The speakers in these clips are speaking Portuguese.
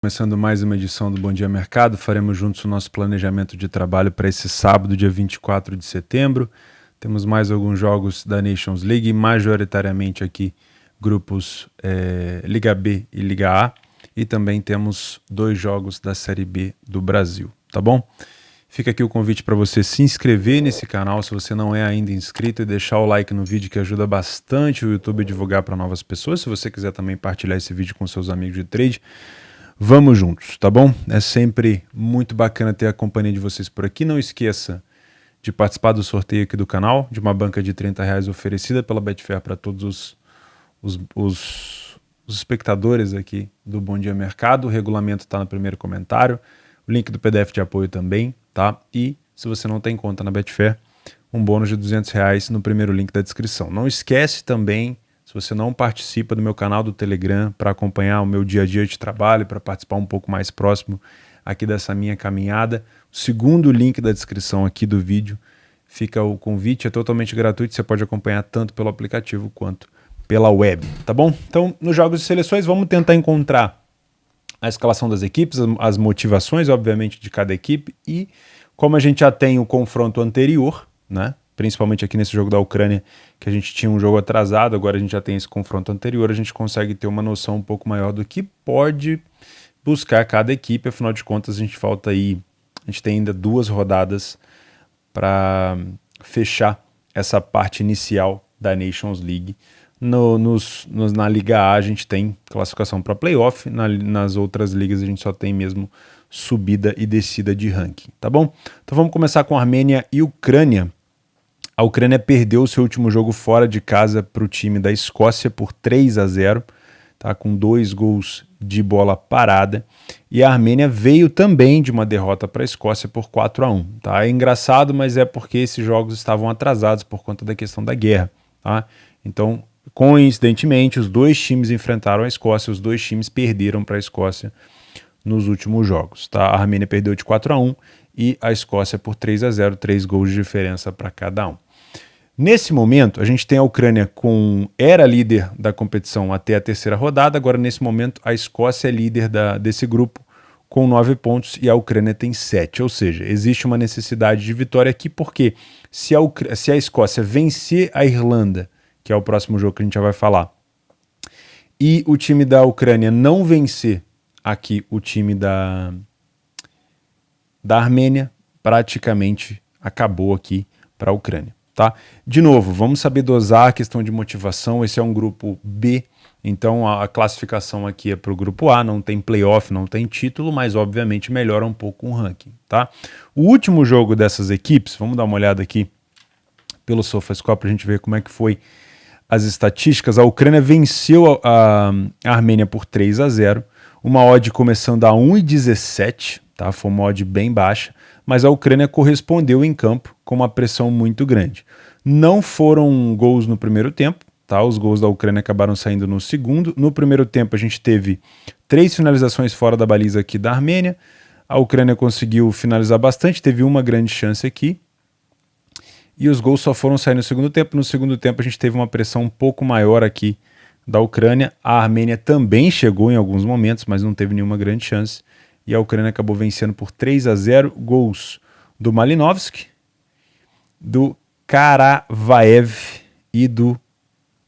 Começando mais uma edição do Bom Dia Mercado, faremos juntos o nosso planejamento de trabalho para esse sábado, dia 24 de setembro. Temos mais alguns jogos da Nations League, majoritariamente aqui grupos Liga B e Liga A, e também temos 2 jogos da Série B do Brasil, tá bom? Fica aqui o convite para você se inscrever nesse canal se você não é ainda inscrito e deixar o like no vídeo, que ajuda bastante o YouTube a divulgar para novas pessoas. Se você quiser também partilhar esse vídeo com seus amigos de trade, vamos juntos, tá bom? É sempre muito bacana ter a companhia de vocês por aqui. Não esqueça de participar do sorteio aqui do canal, de uma banca de R$30 oferecida pela Betfair para todos os espectadores aqui do Bom Dia Mercado. O regulamento está no primeiro comentário, o link do PDF de apoio também, tá? E se você não tem conta na Betfair, um bônus de R$200 no primeiro link da descrição. Não esquece também, se você não participa do meu canal do Telegram para acompanhar o meu dia a dia de trabalho, para participar um pouco mais próximo aqui dessa minha caminhada, o segundo link da descrição aqui do vídeo fica o convite, é totalmente gratuito, você pode acompanhar tanto pelo aplicativo quanto pela web, tá bom? Então, nos jogos de seleções, vamos tentar encontrar a escalação das equipes, as motivações, obviamente, de cada equipe, e como a gente já tem o confronto anterior, né? Principalmente aqui nesse jogo da Ucrânia, que a gente tinha um jogo atrasado, agora a gente já tem esse confronto anterior, a gente consegue ter uma noção um pouco maior do que pode buscar cada equipe. Afinal de contas, a gente tem ainda 2 rodadas para fechar essa parte inicial da Nations League. Na Liga A a gente tem classificação para playoff, nas outras ligas a gente só tem mesmo subida e descida de ranking, tá bom? Então vamos começar com Armênia e Ucrânia. A Ucrânia perdeu o seu último jogo fora de casa para o time da Escócia por 3-0, tá, com 2 gols de bola parada, e a Armênia veio também de uma derrota para a Escócia por 4-1. Tá? É engraçado, mas é porque esses jogos estavam atrasados por conta da questão da guerra. Tá? Então, coincidentemente, os 2 times enfrentaram a Escócia, os 2 times perderam para a Escócia nos últimos jogos. Tá? A Armênia perdeu de 4-1 e a Escócia por 3-0, 3 gols de diferença para cada um. Nesse momento, a gente tem a Ucrânia era líder da competição até a 3ª rodada, agora nesse momento a Escócia é líder desse grupo com 9 pontos e a Ucrânia tem 7, ou seja, existe uma necessidade de vitória aqui, porque se a Escócia vencer a Irlanda, que é o próximo jogo que a gente já vai falar, e o time da Ucrânia não vencer aqui o time da Armênia, praticamente acabou aqui para a Ucrânia. Tá? De novo, vamos saber dosar a questão de motivação. Esse é um grupo B, então a classificação aqui é para o grupo A, não tem playoff, não tem título, mas obviamente melhora um pouco o ranking. Tá? O último jogo dessas equipes, vamos dar uma olhada aqui pelo SofaScore para a gente ver como é que foi as estatísticas. A Ucrânia venceu a Armênia por 3-0, uma odd começando a 1,17, tá? Foi uma odd bem baixa, mas a Ucrânia correspondeu em campo com uma pressão muito grande. Não foram gols no primeiro tempo, tá? Os gols da Ucrânia acabaram saindo no segundo. No primeiro tempo a gente teve 3 finalizações fora da baliza aqui da Armênia. A Ucrânia conseguiu finalizar bastante, teve uma grande chance aqui. E os gols só foram sair no segundo tempo. No segundo tempo a gente teve uma pressão um pouco maior aqui da Ucrânia. A Armênia também chegou em alguns momentos, mas não teve nenhuma grande chance. E a Ucrânia acabou vencendo por 3-0, gols do Malinovski, do Karavaev e do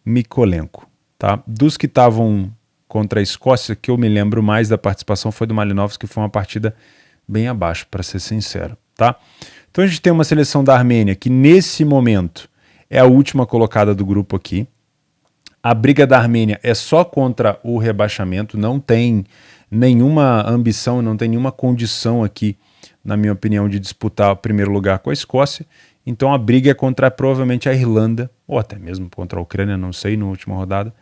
Mikolenko. Tá? Dos que estavam contra a Escócia, que eu me lembro mais da participação foi do Malinovski, que foi uma partida bem abaixo, para ser sincero. Tá? Então a gente tem uma seleção da Armênia, que nesse momento é a última colocada do grupo aqui. A briga da Armênia é só contra o rebaixamento, não tem nenhuma ambição, não tem nenhuma condição aqui, na minha opinião, de disputar o primeiro lugar com a Escócia. Então a briga é contra provavelmente a Irlanda, ou até mesmo contra a Ucrânia, não sei, na última rodada,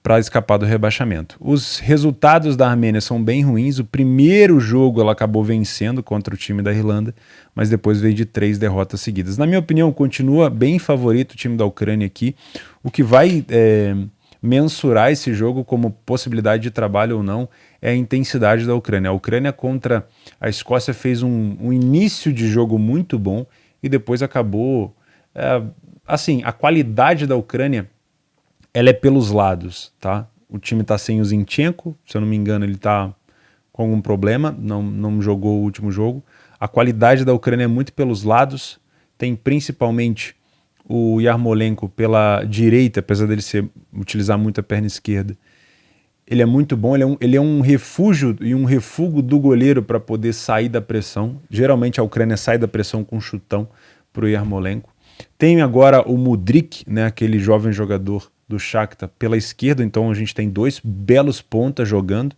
para escapar do rebaixamento. Os resultados da Armênia são bem ruins. O primeiro jogo ela acabou vencendo contra o time da Irlanda, mas depois veio de 3 derrotas seguidas. Na minha opinião, continua bem favorito o time da Ucrânia aqui. O que vai mensurar esse jogo como possibilidade de trabalho ou não é a intensidade da Ucrânia. A Ucrânia contra a Escócia fez um início de jogo muito bom e depois acabou... assim, a qualidade da Ucrânia ela é pelos lados, tá? O time tá sem o Zinchenko, se eu não me engano ele tá com algum problema, não jogou o último jogo. A qualidade da Ucrânia é muito pelos lados, tem principalmente o Yarmolenko pela direita, apesar dele utilizar muito a perna esquerda. Ele é muito bom, ele é um refúgio e um refúgio do goleiro para poder sair da pressão. Geralmente a Ucrânia sai da pressão com um chutão para o Yarmolenko. Tem agora o Mudryk, né, aquele jovem jogador do Shakhtar, pela esquerda, então a gente tem 2 belos pontas jogando.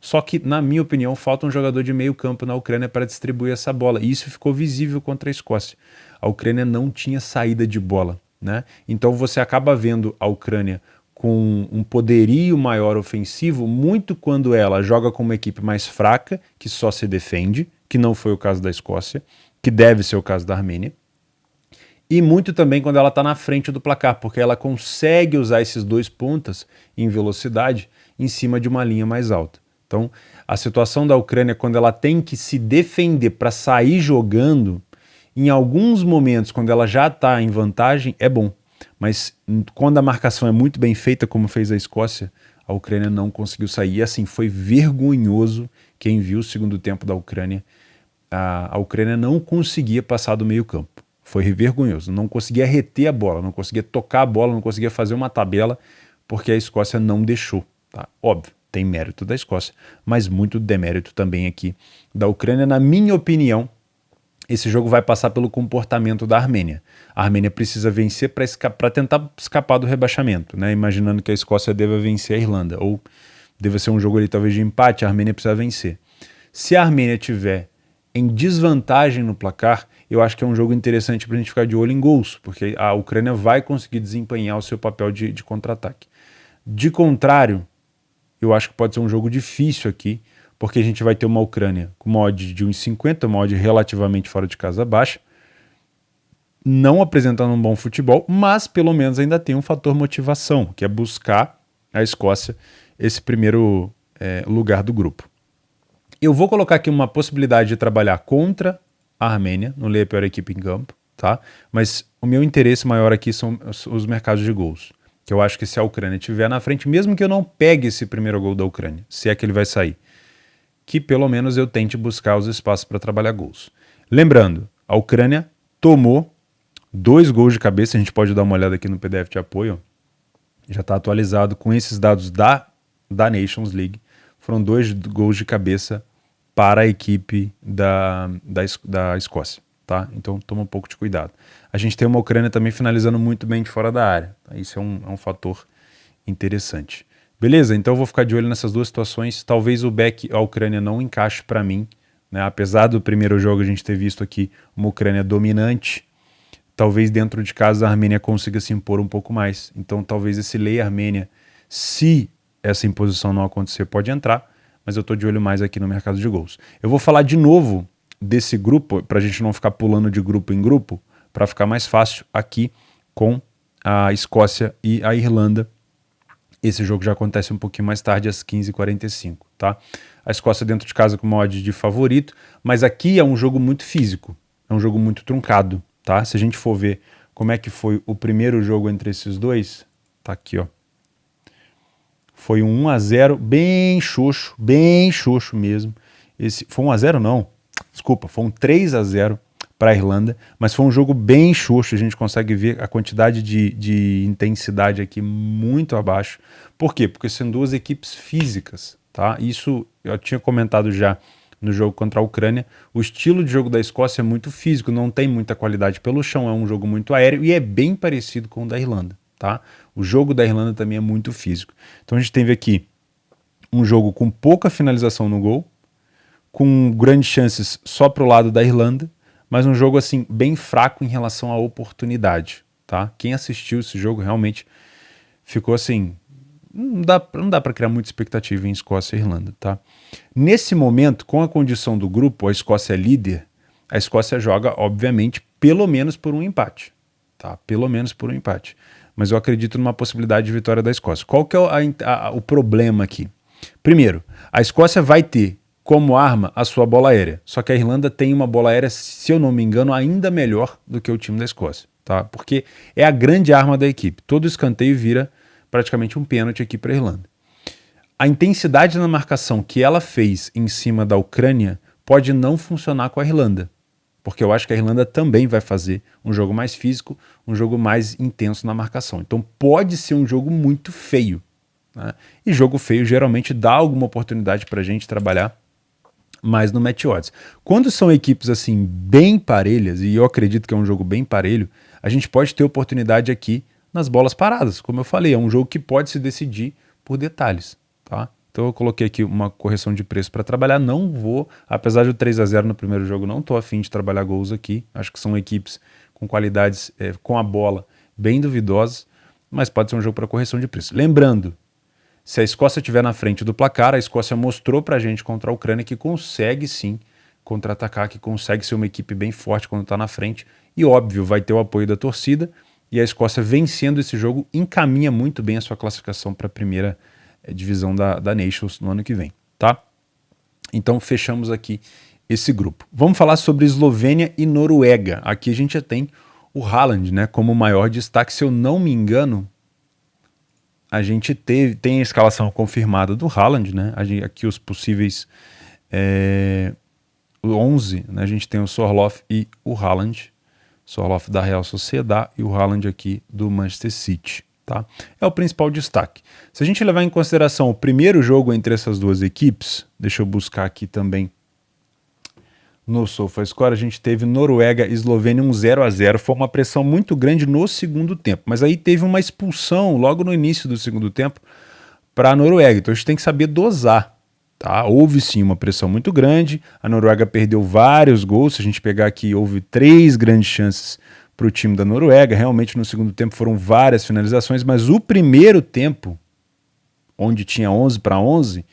Só que, na minha opinião, falta um jogador de meio campo na Ucrânia para distribuir essa bola. E isso ficou visível contra a Escócia. A Ucrânia não tinha saída de bola, né? Então você acaba vendo a Ucrânia com um poderio maior ofensivo, muito quando ela joga com uma equipe mais fraca, que só se defende, que não foi o caso da Escócia, que deve ser o caso da Armênia. E muito também quando ela está na frente do placar, porque ela consegue usar esses 2 pontas em velocidade em cima de uma linha mais alta. Então, a situação da Ucrânia, quando ela tem que se defender para sair jogando, em alguns momentos, quando ela já está em vantagem, é bom. Mas quando a marcação é muito bem feita, como fez a Escócia, a Ucrânia não conseguiu sair. E assim, foi vergonhoso quem viu o segundo tempo da Ucrânia. A Ucrânia não conseguia passar do meio campo. Foi vergonhoso. Não conseguia reter a bola, não conseguia tocar a bola, não conseguia fazer uma tabela, porque a Escócia não deixou. Tá? Óbvio. Tem mérito da Escócia, mas muito demérito também aqui da Ucrânia. Na minha opinião, esse jogo vai passar pelo comportamento da Armênia. A Armênia precisa vencer para tentar escapar do rebaixamento, né? Imaginando que a Escócia deva vencer a Irlanda, ou deva ser um jogo ali talvez de empate, a Armênia precisa vencer. Se a Armênia tiver em desvantagem no placar, eu acho que é um jogo interessante para a gente ficar de olho em gols, porque a Ucrânia vai conseguir desempenhar o seu papel de contra-ataque. De contrário, eu acho que pode ser um jogo difícil aqui, porque a gente vai ter uma Ucrânia com uma odd de 1,50, uma odd relativamente fora de casa baixa, não apresentando um bom futebol, mas pelo menos ainda tem um fator motivação, que é buscar a Escócia esse primeiro lugar do grupo. Eu vou colocar aqui uma possibilidade de trabalhar contra a Armênia, não leia a pior equipe em campo, tá? Mas o meu interesse maior aqui são os mercados de gols. Que eu acho que se a Ucrânia estiver na frente, mesmo que eu não pegue esse primeiro gol da Ucrânia, se é que ele vai sair, que pelo menos eu tente buscar os espaços para trabalhar gols. Lembrando, a Ucrânia tomou 2 gols de cabeça, a gente pode dar uma olhada aqui no PDF de apoio, já está atualizado com esses dados da Nations League, foram 2 gols de cabeça para a equipe da Escócia. Tá? Então toma um pouco de cuidado. A gente tem uma Ucrânia também finalizando muito bem de fora da área. Tá? Isso é um fator interessante. Beleza? Então eu vou ficar de olho nessas 2 situações. Talvez o back, a Ucrânia não encaixe para mim. Né? Apesar do primeiro jogo a gente ter visto aqui uma Ucrânia dominante, talvez dentro de casa a Armênia consiga se impor um pouco mais. Então talvez esse lei Armênia, se essa imposição não acontecer, pode entrar. Mas eu estou de olho mais aqui no mercado de gols. Eu vou falar de novo desse grupo, para a gente não ficar pulando de grupo em grupo, para ficar mais fácil aqui com a Escócia e a Irlanda. Esse jogo já acontece um pouquinho mais tarde, às 15h45, tá? A Escócia dentro de casa com uma odd de favorito, mas aqui é um jogo muito físico, é um jogo muito truncado, tá? Se a gente for ver como é que foi o primeiro jogo entre esses dois, tá aqui, ó. Foi um 1-0, bem xoxo mesmo. Foi 1-0 não, desculpa, foi um 3-0 para a Irlanda, mas foi um jogo bem xoxo, a gente consegue ver a quantidade de intensidade aqui muito abaixo. Por quê? Porque são 2 equipes físicas, tá? Isso eu tinha comentado já no jogo contra a Ucrânia. O estilo de jogo da Escócia é muito físico, não tem muita qualidade pelo chão, é um jogo muito aéreo e é bem parecido com o da Irlanda, tá? O jogo da Irlanda também é muito físico. Então a gente teve aqui um jogo com pouca finalização no gol, com grandes chances só para o lado da Irlanda, mas um jogo assim bem fraco em relação à oportunidade, tá? Quem assistiu esse jogo realmente ficou assim, não dá para criar muita expectativa em Escócia e Irlanda, tá? Nesse momento, com a condição do grupo, a Escócia é líder, a Escócia joga, obviamente, pelo menos por um empate, tá? Pelo menos por um empate. Mas eu acredito numa possibilidade de vitória da Escócia. Qual que é o problema aqui? Primeiro, a Escócia vai ter como arma a sua bola aérea. Só que a Irlanda tem uma bola aérea, se eu não me engano, ainda melhor do que o time da Escócia, tá? Porque é a grande arma da equipe. Todo escanteio vira praticamente um pênalti aqui para a Irlanda. a intensidade na marcação que ela fez em cima da Ucrânia pode não funcionar com a Irlanda, porque eu acho que a Irlanda também vai fazer um jogo mais físico, um jogo mais intenso na marcação. Então pode ser um jogo muito feio, né? E jogo feio geralmente dá alguma oportunidade para a gente trabalhar mais no match odds. Quando são equipes assim bem parelhas, e eu acredito que é um jogo bem parelho, a gente pode ter oportunidade aqui nas bolas paradas. Como eu falei, é um jogo que pode se decidir por detalhes, tá? Então eu coloquei aqui uma correção de preço para trabalhar. Não vou, apesar do 3-0 no primeiro jogo, não estou afim de trabalhar gols aqui. Acho que são equipes com qualidades com a bola bem duvidosas, mas pode ser um jogo para correção de preço. Lembrando, se a Escócia estiver na frente do placar, a Escócia mostrou para a gente contra a Ucrânia que consegue sim contra-atacar, que consegue ser uma equipe bem forte quando está na frente. E óbvio, vai ter o apoio da torcida. E a Escócia vencendo esse jogo encaminha muito bem a sua classificação para a primeira divisão da Nations no ano que vem, tá? Então fechamos aqui esse grupo. Vamos falar sobre Eslovênia e Noruega. Aqui a gente já tem o Haaland, né, como maior destaque. Se eu não me engano, a gente tem a escalação confirmada do Haaland, né? Aqui os possíveis 11, né? A gente tem o Sorloth e o Haaland. Sorloth da Real Sociedad e o Haaland aqui do Manchester City, tá? É o principal destaque. Se a gente levar em consideração o primeiro jogo entre essas duas equipes, deixa eu buscar aqui também no SofaScore, a gente teve Noruega e Eslovênia 0-0, foi uma pressão muito grande no segundo tempo, mas aí teve uma expulsão logo no início do segundo tempo para a Noruega, então a gente tem que saber dosar, tá? Houve sim uma pressão muito grande, a Noruega perdeu vários gols, se a gente pegar aqui, houve 3 grandes chances para o time da Noruega, realmente no segundo tempo foram várias finalizações, mas o primeiro tempo, onde tinha 11-11,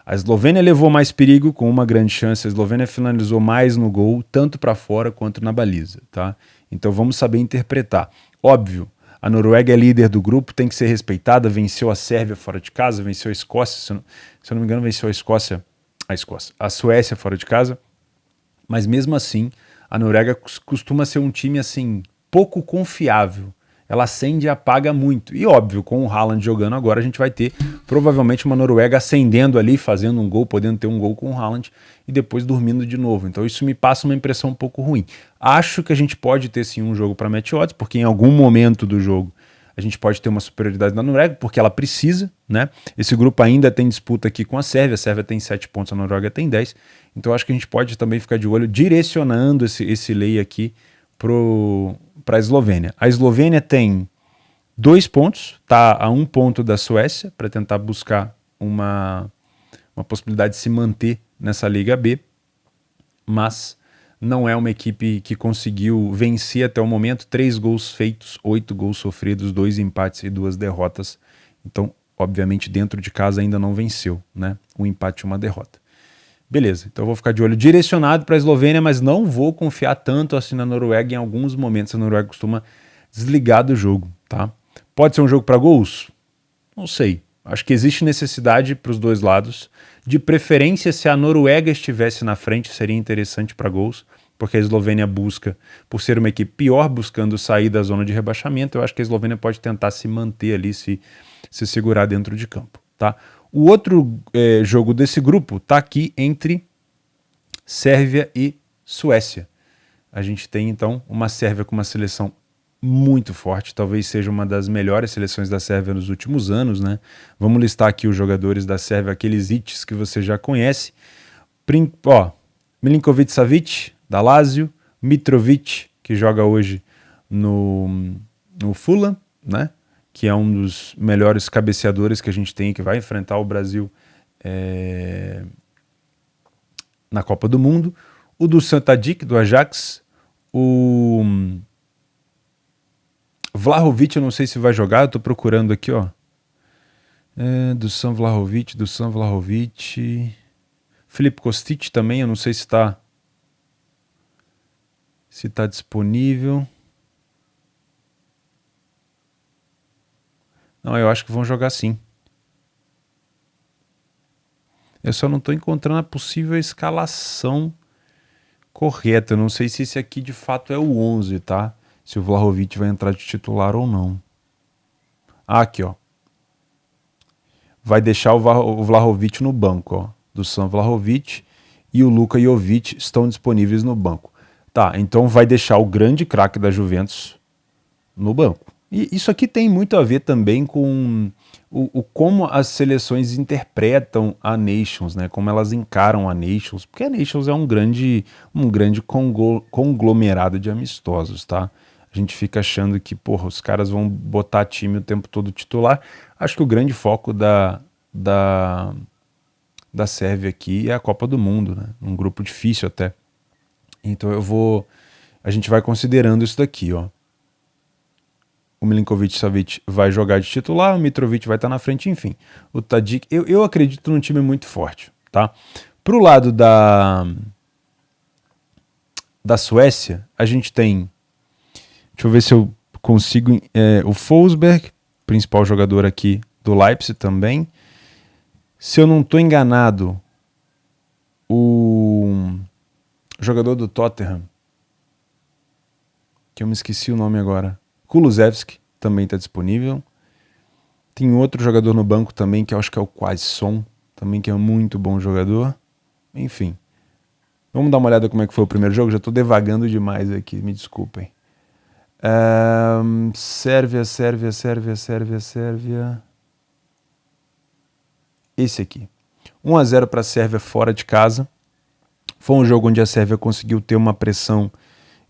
a Eslovênia levou mais perigo com uma grande chance, a Eslovênia finalizou mais no gol, tanto para fora quanto na baliza, tá? Então vamos saber interpretar. Óbvio, a Noruega é líder do grupo, tem que ser respeitada, venceu a Sérvia fora de casa, venceu a Escócia, se eu não me engano venceu a Suécia fora de casa, mas mesmo assim a Noruega costuma ser um time assim pouco confiável. Ela acende e apaga muito. E óbvio, com o Haaland jogando agora, a gente vai ter provavelmente uma Noruega acendendo ali, fazendo um gol, podendo ter um gol com o Haaland e depois dormindo de novo. Então isso me passa uma impressão um pouco ruim. Acho que a gente pode ter sim um jogo para match odds, porque em algum momento do jogo a gente pode ter uma superioridade da Noruega, porque ela precisa, né? Esse grupo ainda tem disputa aqui com a Sérvia tem 7 pontos, a Noruega tem 10. Então acho que a gente pode também ficar de olho direcionando esse lay aqui para a Eslovênia. A Eslovênia tem 2 pontos, tá a 1 ponto da Suécia, para tentar buscar uma possibilidade de se manter nessa Liga B, mas não é uma equipe que conseguiu vencer até o momento. 3 gols feitos, 8 gols sofridos, 2 empates e 2 derrotas. Então, obviamente, dentro de casa ainda não venceu, né? Um empate e uma derrota. Beleza, então eu vou ficar de olho direcionado para a Eslovênia, mas não vou confiar tanto assim na Noruega. Em alguns momentos a Noruega costuma desligar do jogo, tá? Pode ser um jogo para gols? Não sei. Acho que existe necessidade para os dois lados. De preferência, se a Noruega estivesse na frente, seria interessante para gols, porque a Eslovênia busca, por ser uma equipe pior, buscando sair da zona de rebaixamento. Eu acho que a Eslovênia pode tentar se manter ali, se segurar dentro de campo, tá? O outro jogo desse grupo está aqui entre Sérvia e Suécia. A gente tem então uma Sérvia com uma seleção muito forte, talvez seja uma das melhores seleções da Sérvia nos últimos anos, né? Vamos listar aqui os jogadores da Sérvia, aqueles hits que você já conhece. Milinkovic-Savic, da Lazio, Mitrovic, que joga hoje no Fulham, né? Que é um dos melhores cabeceadores que a gente tem, que vai enfrentar o Brasil na Copa do Mundo. O Dusan Tadic, do Ajax. O Vlahovic, eu não sei se vai jogar, eu tô procurando aqui, ó. Dusan Vlahovic. Filip Kostic também, eu não sei se tá disponível. Não, eu acho que vão jogar sim. Eu só não estou encontrando a possível escalação correta. Eu não sei se esse aqui de fato é o 11, tá? Se o Vlahovic vai entrar de titular ou não. Aqui, ó. vai deixar o Vlahovic no banco, ó. Dusan Vlahovic e o Luka Jovic estão disponíveis no banco. Tá, então vai deixar o grande craque da Juventus no banco. E isso aqui tem muito a ver também com como as seleções interpretam a Nations, né? Como elas encaram a Nations, porque a Nations é um grande conglomerado de amistosos, tá? A gente fica achando que, porra, os caras vão botar time o tempo todo titular. Acho que o grande foco da Sérvia aqui é a Copa do Mundo, né? Um grupo difícil até. Então a gente vai considerando isso daqui, ó. O Milinkovic-Savic vai jogar de titular, o Mitrovic vai estar na frente, enfim. O Tadic, eu acredito num time muito forte, tá? Pro lado da Suécia, a gente tem, deixa eu ver se eu consigo, o Forsberg, principal jogador aqui do Leipzig também. Se eu não estou enganado, o jogador do Tottenham, que eu me esqueci o nome agora, Kulusevski, também está disponível. Tem outro jogador no banco também, que eu acho que é o Quaison, também que é um muito bom jogador. Enfim, vamos dar uma olhada como é que foi o primeiro jogo. Já estou devagando demais aqui, me desculpem. Sérvia. Esse aqui. 1-0 para a Sérvia fora de casa. Foi um jogo onde a Sérvia conseguiu ter uma pressão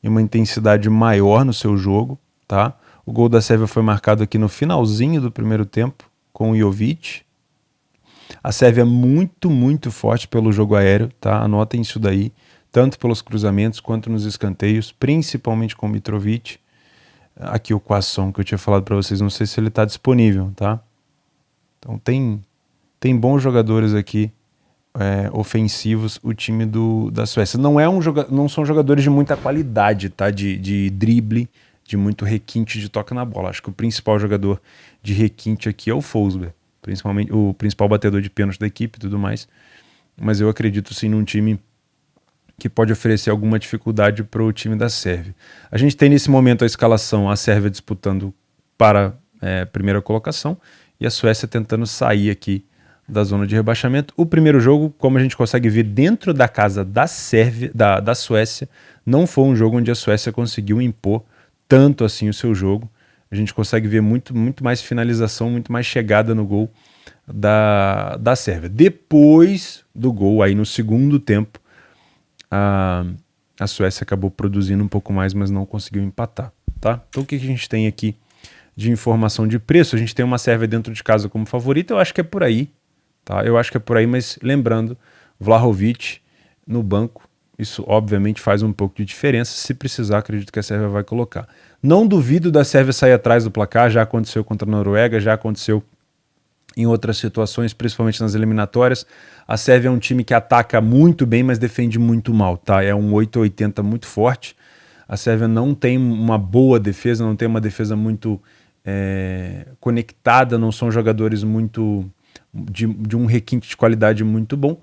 e uma intensidade maior no seu jogo, tá? O gol da Sérvia foi marcado aqui no finalzinho do primeiro tempo, com o Jovic. A Sérvia é muito, muito forte pelo jogo aéreo, tá? Anotem isso daí, tanto pelos cruzamentos quanto nos escanteios, principalmente com o Mitrovic. Aqui o Quaison, que eu tinha falado para vocês, não sei se ele está disponível, tá? Então tem bons jogadores aqui, ofensivos, o time da Suécia. Não são jogadores de muita qualidade, tá? De drible, de muito requinte de toque na bola. Acho que o principal jogador de requinte aqui é o Forsberg, principalmente o principal batedor de pênalti da equipe e tudo mais. Mas eu acredito sim num time que pode oferecer alguma dificuldade para o time da Sérvia. A gente tem nesse momento a escalação, a Sérvia disputando para a primeira colocação e a Suécia tentando sair aqui da zona de rebaixamento. O primeiro jogo, como a gente consegue ver dentro da casa da Sérvia, da Suécia, não foi um jogo onde a Suécia conseguiu impor tanto assim o seu jogo. A gente consegue ver muito, muito mais finalização, muito mais chegada no gol da Sérvia. Depois do gol, aí no segundo tempo, a Suécia acabou produzindo um pouco mais, mas não conseguiu empatar, tá? Então o que a gente tem aqui de informação de preço? A gente tem uma Sérvia dentro de casa como favorita, eu acho que é por aí, tá? Eu acho que é por aí, mas lembrando, Vlahovic no banco, isso obviamente faz um pouco de diferença. Se precisar, acredito que a Sérvia vai colocar. Não duvido da Sérvia sair atrás do placar, já aconteceu contra a Noruega, já aconteceu em outras situações, principalmente nas eliminatórias. A Sérvia é um time que ataca muito bem, mas defende muito mal, tá? É um 8-80 muito forte. A Sérvia não tem uma boa defesa, não tem uma defesa muito conectada, não são jogadores muito de um requinte de qualidade muito bom.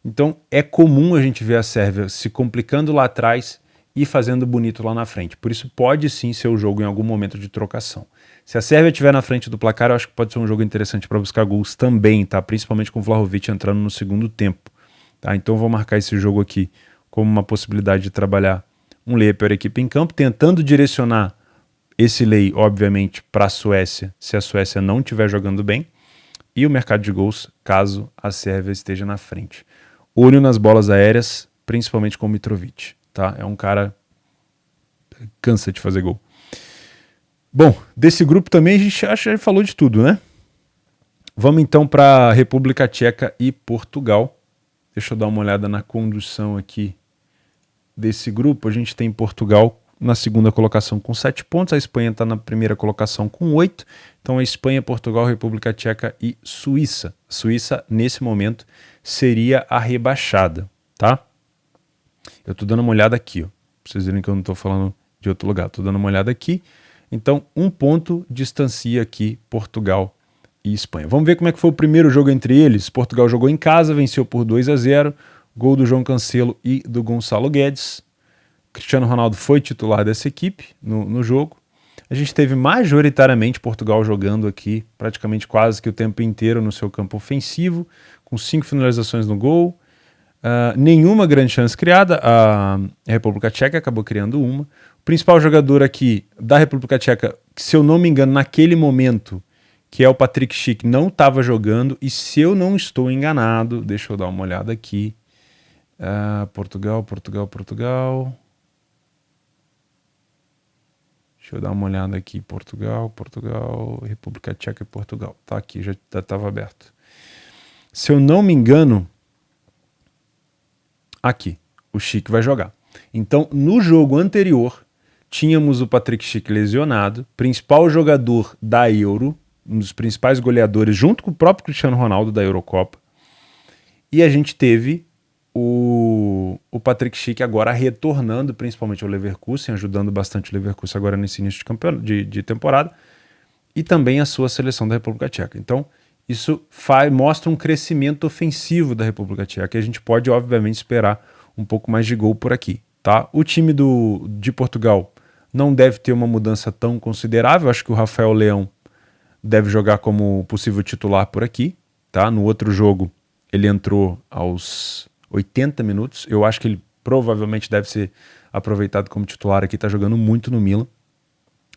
Então é comum a gente ver a Sérvia se complicando lá atrás e fazendo bonito lá na frente. Por isso pode sim ser o jogo em algum momento de trocação. Se a Sérvia estiver na frente do placar, eu acho que pode ser um jogo interessante para buscar gols também, tá? Principalmente com o Vlahovic entrando no segundo tempo, tá? Então vou marcar esse jogo aqui como uma possibilidade de trabalhar um lei para a equipe em campo, tentando direcionar esse lei, obviamente, para a Suécia, se a Suécia não estiver jogando bem, e o mercado de gols, caso a Sérvia esteja na frente. Olho nas bolas aéreas, principalmente com o Mitrovic, tá? É um cara que cansa de fazer gol. Bom, desse grupo também a gente acha que falou de tudo, né? Vamos então para República Tcheca e Portugal. Deixa eu dar uma olhada na condução aqui desse grupo. A gente tem Portugal na segunda colocação com 7 pontos, a Espanha está na primeira colocação com 8. Então a Espanha, Portugal, República Tcheca e Suíça. Suíça, nesse momento, seria a rebaixada, tá? Eu estou dando uma olhada aqui, ó, pra vocês verem que eu não estou falando de outro lugar. Estou dando uma olhada aqui. Então, 1 ponto distancia aqui Portugal e Espanha. Vamos ver como é que foi o primeiro jogo entre eles. Portugal jogou em casa, venceu por 2-0. Gol do João Cancelo e do Gonçalo Guedes. Cristiano Ronaldo foi titular dessa equipe no jogo. A gente teve majoritariamente Portugal jogando aqui praticamente quase que o tempo inteiro no seu campo ofensivo, com 5 finalizações no gol, nenhuma grande chance criada. A República Tcheca acabou criando uma. O principal jogador aqui da República Tcheca, que, se eu não me engano, naquele momento, que é o Patrik Schick, não estava jogando, e se eu não estou enganado, deixa eu dar uma olhada aqui, Portugal. Deixa eu dar uma olhada aqui, Portugal, República Tcheca e Portugal. Tá aqui, já estava aberto. Se eu não me engano, aqui, o Schick vai jogar. Então, no jogo anterior, tínhamos o Patrik Schick lesionado, principal jogador da Euro, um dos principais goleadores, junto com o próprio Cristiano Ronaldo da Eurocopa. E a gente teve o Patrik Schick agora retornando, principalmente ao Leverkusen, ajudando bastante o Leverkusen agora nesse início de temporada, e também a sua seleção da República Tcheca. Então, isso mostra um crescimento ofensivo da República Tcheca, e a gente pode, obviamente, esperar um pouco mais de gol por aqui. Tá? O time de Portugal não deve ter uma mudança tão considerável. Acho que o Rafael Leão deve jogar como possível titular por aqui. Tá? No outro jogo, ele entrou aos 80 minutos. Eu acho que ele provavelmente deve ser aproveitado como titular aqui. Está jogando muito no Milan.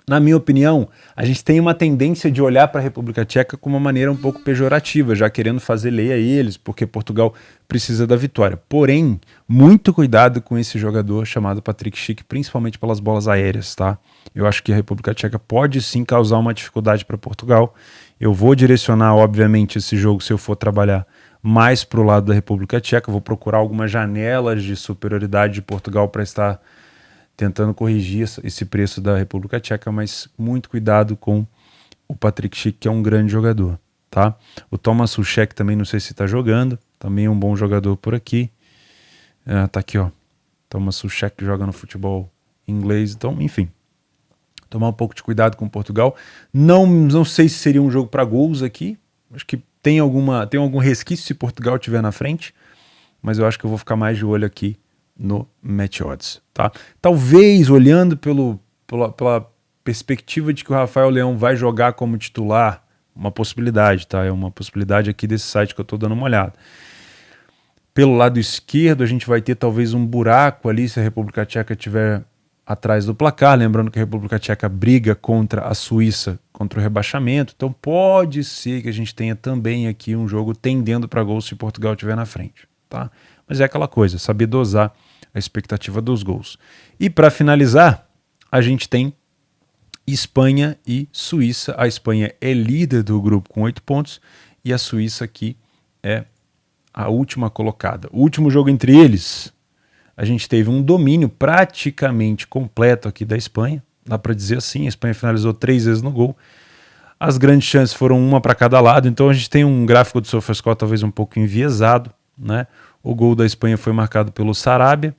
Na minha opinião, a gente tem uma tendência de olhar para a República Tcheca com uma maneira um pouco pejorativa, já querendo fazer lei a eles, porque Portugal precisa da vitória. Porém, muito cuidado com esse jogador chamado Patrik Schick, principalmente pelas bolas aéreas, tá? Eu acho que a República Tcheca pode sim causar uma dificuldade para Portugal. Eu vou direcionar, obviamente, esse jogo, se eu for trabalhar mais para o lado da República Tcheca. Vou procurar algumas janelas de superioridade de Portugal para estar tentando corrigir esse preço da República Tcheca, mas muito cuidado com o Patrik Schick, que é um grande jogador, tá? O Tomáš Souček também, não sei se está jogando, também é um bom jogador por aqui. Tá aqui, ó, Tomáš Souček joga no futebol inglês, então, enfim, tomar um pouco de cuidado com Portugal. Não sei se seria um jogo para gols aqui, acho que tem algum resquício se Portugal estiver na frente, mas eu acho que eu vou ficar mais de olho aqui no Match Odds, tá? Talvez, olhando pela perspectiva de que o Rafael Leão vai jogar como titular, uma possibilidade, tá? É uma possibilidade aqui desse site que eu tô dando uma olhada. Pelo lado esquerdo, a gente vai ter talvez um buraco ali se a República Tcheca estiver atrás do placar, lembrando que a República Tcheca briga contra a Suíça, contra o rebaixamento, então pode ser que a gente tenha também aqui um jogo tendendo para gol se Portugal estiver na frente, tá? Mas é aquela coisa, saber dosar a expectativa dos gols. E para finalizar, a gente tem Espanha e Suíça. A Espanha é líder do grupo com 8 pontos e a Suíça aqui é a última colocada. O último jogo entre eles, a gente teve um domínio praticamente completo aqui da Espanha. Dá para dizer assim, a Espanha finalizou 3 vezes no gol. As grandes chances foram uma para cada lado, então a gente tem um gráfico do SofaScore talvez um pouco enviesado, né? O gol da Espanha foi marcado pelo Sarabia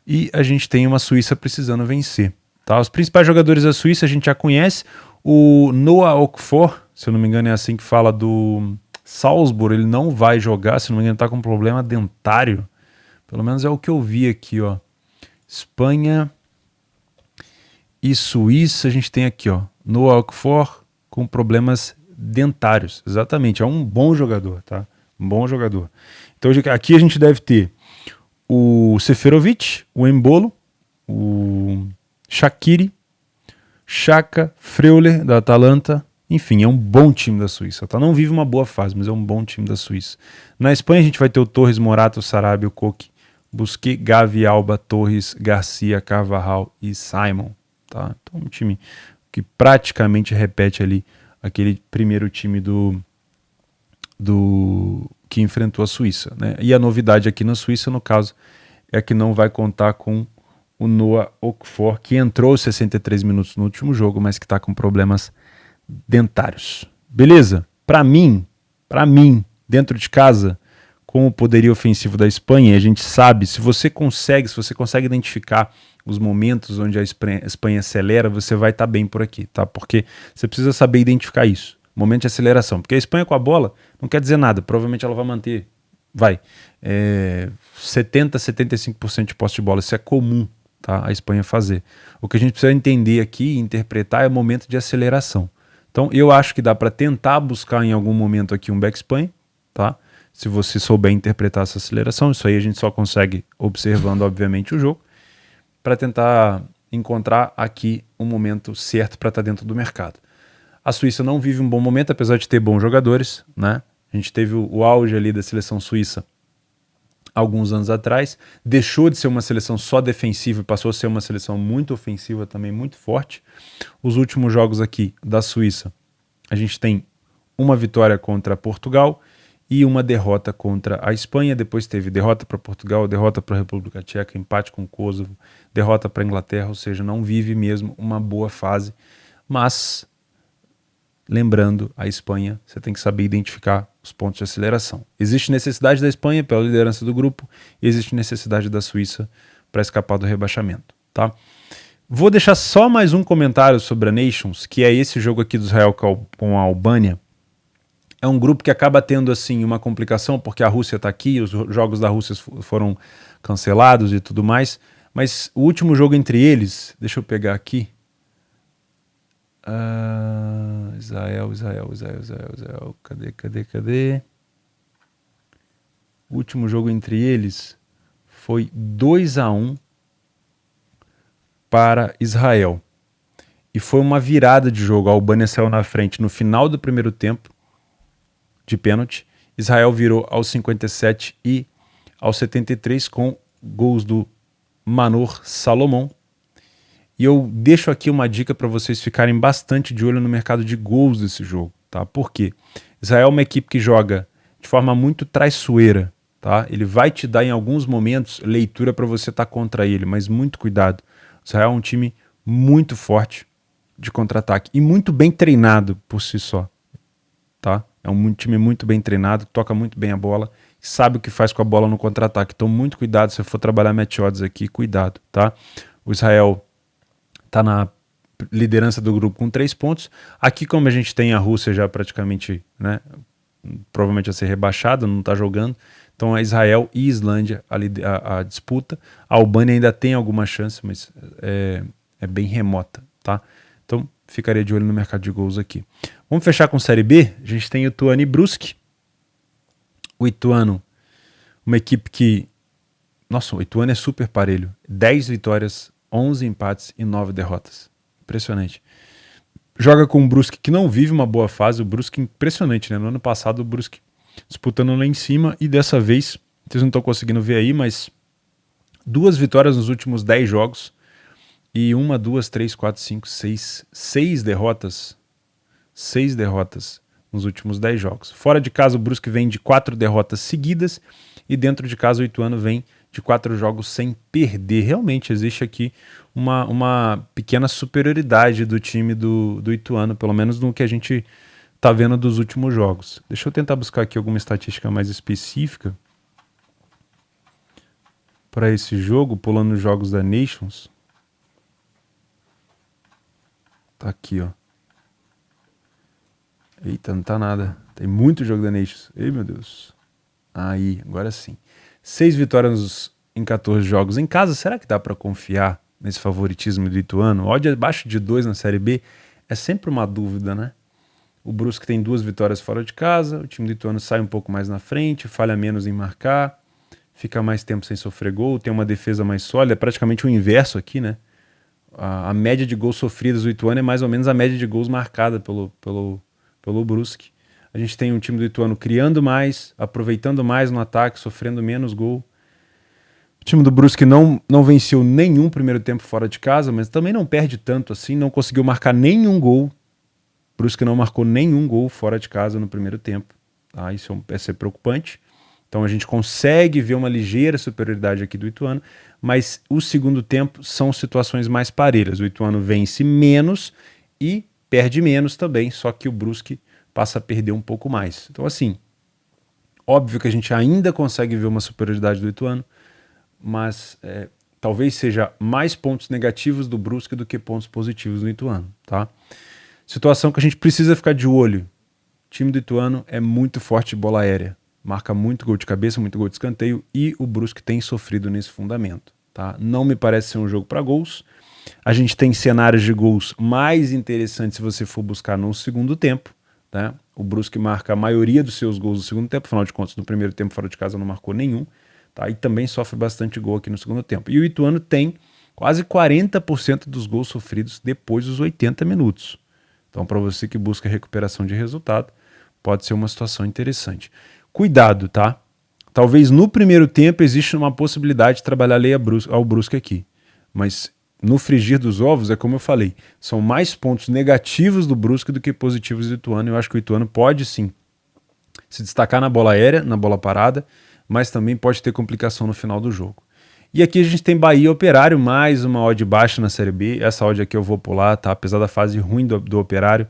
e a gente tem uma Suíça precisando vencer. Tá? Os principais jogadores da Suíça a gente já conhece. O Noah Okafor, se eu não me engano é assim que fala, do Salzburg, ele não vai jogar, se não me engano está com um problema dentário. Pelo menos é o que eu vi aqui, ó. Espanha e Suíça, a gente tem aqui, ó, Noah Okafor com problemas dentários. Exatamente, é um bom jogador, tá? Um bom jogador. Então aqui a gente deve ter o Seferovic, o Embolo, o Shaqiri, Xhaka, Freuler da Atalanta. Enfim, é um bom time da Suíça. Tá? Não vive uma boa fase, mas é um bom time da Suíça. Na Espanha a gente vai ter o Torres, Morata, o Sarabia, o Koke, Busquets, Gavi, Alba, Torres, Garcia, Carvajal e Simon. Tá? Então um time que praticamente repete ali aquele primeiro time que enfrentou a Suíça, né? E a novidade aqui na Suíça, no caso, é que não vai contar com o Noah Okafor, que entrou 63 minutos no último jogo, mas que está com problemas dentários. Beleza? Para mim, dentro de casa, com o poderio ofensivo da Espanha, a gente sabe, se você consegue identificar os momentos onde a Espanha acelera, você vai estar bem por aqui, tá? Porque você precisa saber identificar isso. Momento de aceleração, porque a Espanha com a bola não quer dizer nada, provavelmente ela vai manter 70, 75% de posse de bola, isso é comum, tá? A Espanha fazer. O que a gente precisa entender aqui e interpretar é o momento de aceleração. Então eu acho que dá para tentar buscar em algum momento aqui um backspin, tá? Se você souber interpretar essa aceleração, isso aí a gente só consegue observando, obviamente, o jogo, para tentar encontrar aqui um momento certo para estar dentro do mercado. A Suíça não vive um bom momento, apesar de ter bons jogadores, né? A gente teve o auge ali da seleção suíça alguns anos atrás, deixou de ser uma seleção só defensiva e passou a ser uma seleção muito ofensiva também, muito forte. Os últimos jogos aqui da Suíça, a gente tem uma vitória contra Portugal e uma derrota contra a Espanha. Depois teve derrota para Portugal, derrota para a República Tcheca, empate com o Kosovo, derrota para a Inglaterra, ou seja, não vive mesmo uma boa fase. Mas, lembrando, a Espanha, você tem que saber identificar os pontos de aceleração. Existe necessidade da Espanha pela liderança do grupo e existe necessidade da Suíça para escapar do rebaixamento, tá? Vou deixar só mais um comentário sobre a Nations, que é esse jogo aqui do Israel com a Albânia. É um grupo que acaba tendo assim uma complicação, porque a Rússia está aqui, os jogos da Rússia foram cancelados e tudo mais, mas o último jogo entre eles, deixa eu pegar aqui, Israel, cadê? O último jogo entre eles foi 2-1 para Israel. E foi uma virada de jogo. A Albânia saiu na frente no final do primeiro tempo, de pênalti. Israel virou aos 57 e aos 73 com gols do Manor Salomão. E eu deixo aqui uma dica para vocês ficarem bastante de olho no mercado de gols desse jogo, tá? Por quê? Israel é uma equipe que joga de forma muito traiçoeira, tá? Ele vai te dar em alguns momentos leitura para você estar contra ele, mas muito cuidado. Israel é um time muito forte de contra-ataque e muito bem treinado por si só, tá? É um time muito bem treinado, toca muito bem a bola, sabe o que faz com a bola no contra-ataque. Então muito cuidado se for trabalhar match odds aqui, cuidado, tá? O Israel está na liderança do grupo com 3 pontos. Aqui, como a gente tem a Rússia já praticamente, né, provavelmente a ser rebaixada, não está jogando. Então é Israel e Islândia a disputa. A Albânia ainda tem alguma chance, mas é bem remota, tá? Então ficaria de olho no mercado de gols aqui. Vamos fechar com Série B? A gente tem o Ituano e Brusque. O Ituano, uma equipe que... Nossa, o Ituano é super parelho. 10 vitórias, 11 empates e 9 derrotas. Impressionante. Joga com o Brusque, que não vive uma boa fase. O Brusque impressionante, né? No ano passado o Brusque disputando lá em cima e dessa vez, vocês não estão conseguindo ver aí, mas 2 vitórias nos últimos 10 jogos e 1, 2, 3, 4, 5, 6 derrotas. 6 derrotas nos últimos 10 jogos. Fora de casa o Brusque vem de 4 derrotas seguidas e dentro de casa o Ituano vem de 4 jogos sem perder. Realmente existe aqui uma pequena superioridade do time do Ituano, pelo menos no que a gente está vendo dos últimos jogos. Deixa eu tentar buscar aqui alguma estatística mais específica para esse jogo, pulando os jogos da Nations. Tá aqui, ó. Eita, não tá nada. Tem muito jogo da Nations. Ei, meu Deus. Aí, agora sim. 6 vitórias em 14 jogos em casa. Será que dá para confiar nesse favoritismo do Ituano? Odd abaixo de 2 na Série B é sempre uma dúvida, né? O Brusque tem 2 vitórias fora de casa. O time do Ituano sai um pouco mais na frente, falha menos em marcar, fica mais tempo sem sofrer gol, tem uma defesa mais sólida. É praticamente o inverso aqui, né? A média de gols sofridos do Ituano é mais ou menos a média de gols marcada pelo Brusque. A gente tem um time do Ituano criando mais, aproveitando mais no ataque, sofrendo menos gol. O time do Brusque não venceu nenhum primeiro tempo fora de casa, mas também não perde tanto assim, não conseguiu marcar nenhum gol. O Brusque não marcou nenhum gol fora de casa no primeiro tempo. Tá? Isso é ser preocupante. Então a gente consegue ver uma ligeira superioridade aqui do Ituano, mas o segundo tempo são situações mais parelhas. O Ituano vence menos e perde menos também, só que o Brusque passa a perder um pouco mais. Então assim, óbvio que a gente ainda consegue ver uma superioridade do Ituano, mas talvez seja mais pontos negativos do Brusque do que pontos positivos do Ituano, tá? Situação que a gente precisa ficar de olho. O time do Ituano é muito forte de bola aérea, marca muito gol de cabeça, muito gol de escanteio e o Brusque tem sofrido nesse fundamento, tá? Não me parece ser um jogo para gols. A gente tem cenários de gols mais interessantes se você for buscar no segundo tempo, né? O Brusque marca a maioria dos seus gols no segundo tempo, afinal de contas, no primeiro tempo fora de casa não marcou nenhum, tá? E também sofre bastante gol aqui no segundo tempo. E o Ituano tem quase 40% dos gols sofridos depois dos 80 minutos. Então, para você que busca recuperação de resultado, pode ser uma situação interessante. Cuidado, tá? Talvez no primeiro tempo exista uma possibilidade de trabalhar a lei ao Brusque aqui, mas no frigir dos ovos, é como eu falei, são mais pontos negativos do Brusque do que positivos do Ituano. Eu acho que o Ituano pode sim se destacar na bola aérea, na bola parada, mas também pode ter complicação no final do jogo. E aqui a gente tem Bahia Operário, mais uma odd baixa na Série B. Essa odd aqui eu vou pular, tá? Apesar da fase ruim do Operário,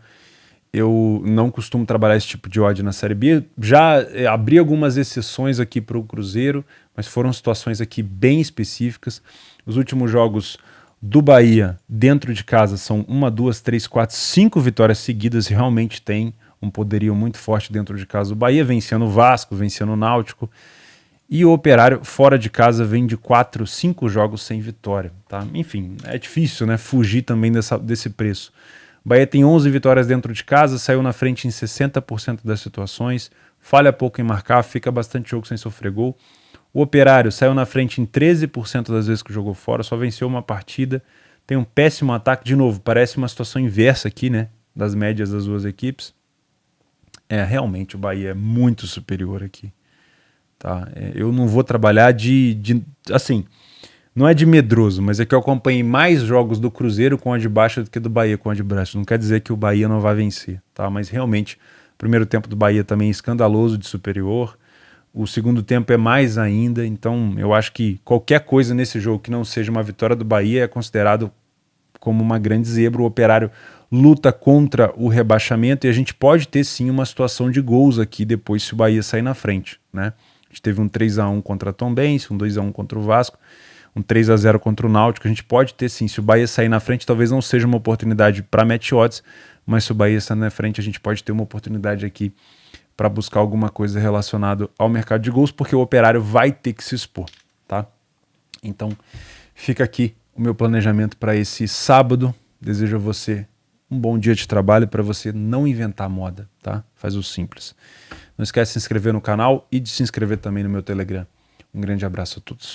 eu não costumo trabalhar esse tipo de odd na Série B. Já abri algumas exceções aqui para o Cruzeiro, mas foram situações aqui bem específicas. Os últimos jogos do Bahia dentro de casa são 1, 2, 3, 4, 5 vitórias seguidas. Realmente tem um poderio muito forte dentro de casa. O Bahia vencendo o Vasco, vencendo o Náutico. E o Operário fora de casa vem de 4, 5 jogos sem vitória. Tá? Enfim, é difícil, né, fugir também desse preço. O Bahia tem 11 vitórias dentro de casa, saiu na frente em 60% das situações, falha pouco em marcar, fica bastante jogo sem sofrer gol. O Operário saiu na frente em 13% das vezes que jogou fora, só venceu uma partida, tem um péssimo ataque. De novo, parece uma situação inversa aqui, né, das médias das duas equipes. Realmente o Bahia é muito superior aqui. Tá? Eu não vou trabalhar assim, não é de medroso, mas é que eu acompanhei mais jogos do Cruzeiro com a de baixa do que do Bahia com a de baixo. Não quer dizer que o Bahia não vai vencer, tá? Mas realmente, o primeiro tempo do Bahia também é escandaloso de superior. O segundo tempo é mais ainda, então eu acho que qualquer coisa nesse jogo que não seja uma vitória do Bahia é considerado como uma grande zebra. O Operário luta contra o rebaixamento e a gente pode ter sim uma situação de gols aqui depois se o Bahia sair na frente, né? A gente teve um 3-1 contra a Tombense, um 2-1 contra o Vasco, um 3-0 contra o Náutico. A gente pode ter sim, se o Bahia sair na frente, talvez não seja uma oportunidade para match odds, mas se o Bahia sair na frente, a gente pode ter uma oportunidade aqui para buscar alguma coisa relacionada ao mercado de gols, porque o Operário vai ter que se expor, tá? Então, fica aqui o meu planejamento para esse sábado. Desejo a você um bom dia de trabalho, para você não inventar moda, tá? Faz o simples. Não esquece de se inscrever no canal e de se inscrever também no meu Telegram. Um grande abraço a todos.